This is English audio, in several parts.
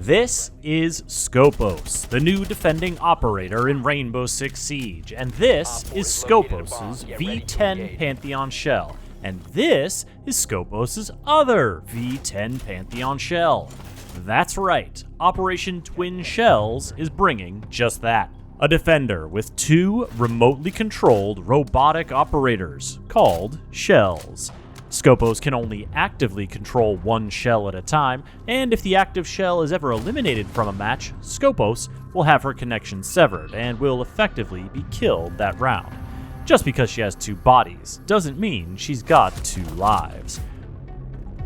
This is Scopos, the new defending operator in Rainbow Six Siege, and this is Scopos' V10 Pantheon shell, and this is Scopos' other V10 Pantheon shell. That's right, Operation Twin Shells is bringing just that. A defender with two remotely controlled robotic operators called shells. Scopos can only actively control one shell at a time, and if the active shell is ever eliminated from a match, Scopos will have her connection severed and will effectively be killed that round. Just because she has two bodies doesn't mean she's got two lives.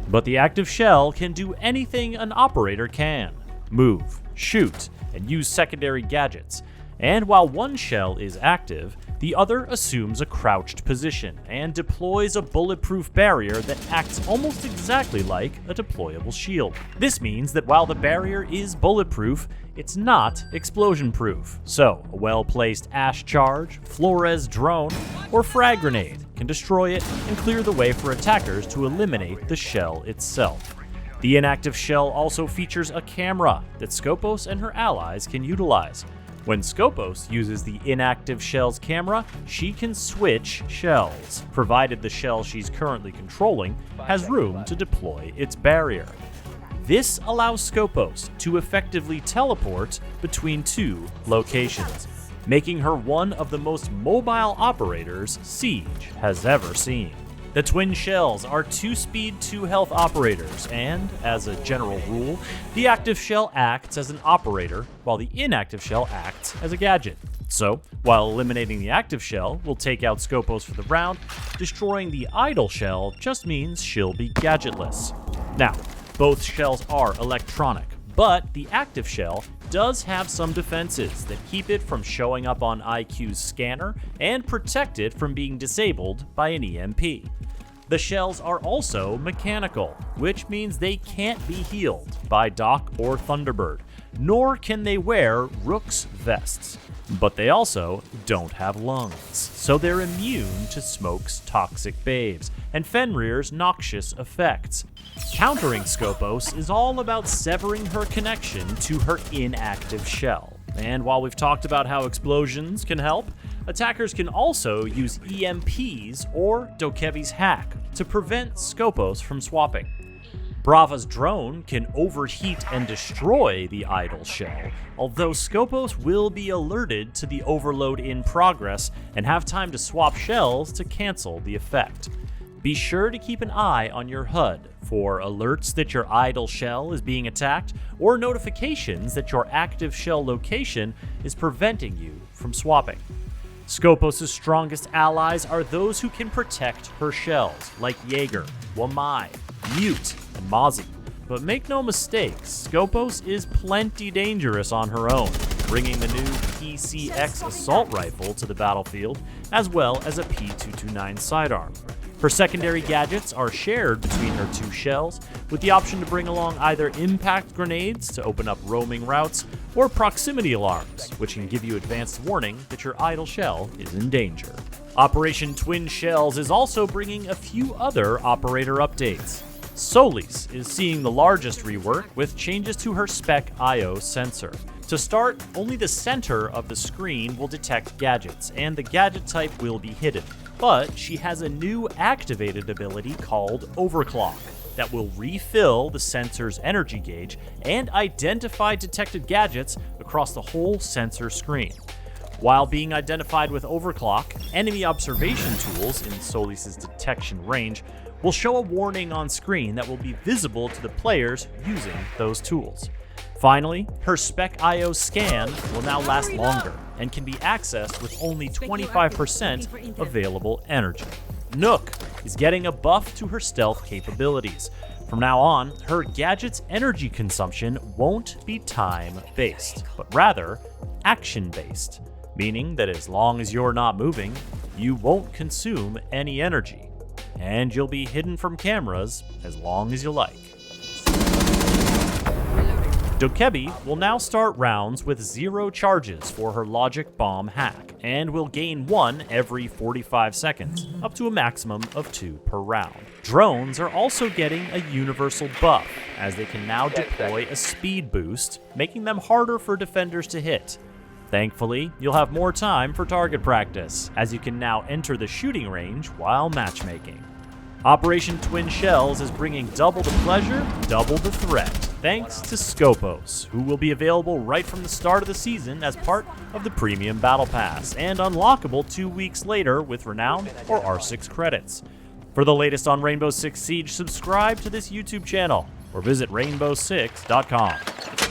But the active shell can do anything an operator can: move, shoot, and use secondary gadgets. And while one shell is active, the other assumes a crouched position and deploys a bulletproof barrier that acts almost exactly like a deployable shield. This means that while the barrier is bulletproof, it's not explosion-proof. So, a well-placed Ash Charge, Flores drone, or frag grenade can destroy it and clear the way for attackers to eliminate the shell itself. The inactive shell also features a camera that Scopos and her allies can utilize. When Scopos uses the inactive shell's camera, she can switch shells, provided the shell she's currently controlling has room to deploy its barrier. This allows Scopos to effectively teleport between two locations, making her one of the most mobile operators Siege has ever seen. The twin shells are 2-speed, 2-health operators, and, as a general rule, the active shell acts as an operator, while the inactive shell acts as a gadget. So, while eliminating the active shell will take out Scopos for the round, destroying the idle shell just means she'll be gadgetless. Now, both shells are electronic, but the active shell does have some defenses that keep it from showing up on IQ's scanner and protect it from being disabled by an EMP. The shells are also mechanical, which means they can't be healed by Doc or Thunderbird, nor can they wear Rook's vests. But they also don't have lungs, so they're immune to Smoke's toxic babes and Fenrir's noxious effects. Countering Scopos is all about severing her connection to her inactive shell. And while we've talked about how explosions can help, attackers can also use EMPs or Dokebi's hack to prevent Scopos from swapping. Brava's drone can overheat and destroy the idle shell, although Scopos will be alerted to the overload in progress and have time to swap shells to cancel the effect. Be sure to keep an eye on your HUD for alerts that your idle shell is being attacked or notifications that your active shell location is preventing you from swapping. Scopos' strongest allies are those who can protect her shells, like Jaeger, Wamai, Mute, and Mozzie. But make no mistakes, Scopos is plenty dangerous on her own, bringing the new PCX assault rifle to the battlefield, as well as a P229 sidearm. Her secondary gadgets are shared between her two shells, with the option to bring along either impact grenades to open up roaming routes, or proximity alarms, which can give you advanced warning that your idle shell is in danger. Operation Twin Shells is also bringing a few other operator updates. Solis is seeing the largest rework with changes to her Spec IO sensor. To start, only the center of the screen will detect gadgets, and the gadget type will be hidden. But she has a new activated ability called Overclock that will refill the sensor's energy gauge and identify detected gadgets across the whole sensor screen. While being identified with Overclock, enemy observation tools in Solis' detection range will show a warning on screen that will be visible to the players using those tools. Finally, her Spec IO scan will now last longer and can be accessed with only 25% available energy. Nook is getting a buff to her stealth capabilities. From now on, her gadget's energy consumption won't be time-based, but rather action-based, meaning that as long as you're not moving, you won't consume any energy, and you'll be hidden from cameras as long as you like. Dokebi will now start rounds with 0 charges for her logic bomb hack, and will gain 1 every 45 seconds, up to a maximum of 2 per round. Drones are also getting a universal buff, as they can now deploy a speed boost, making them harder for defenders to hit. Thankfully, you'll have more time for target practice, as you can now enter the shooting range while matchmaking. Operation Twin Shells is bringing double the pleasure, double the threat, thanks to Scopos, who will be available right from the start of the season as part of the Premium Battle Pass, and unlockable 2 weeks later with Renown or R6 credits. For the latest on Rainbow Six Siege, subscribe to this YouTube channel, or visit rainbow6.com.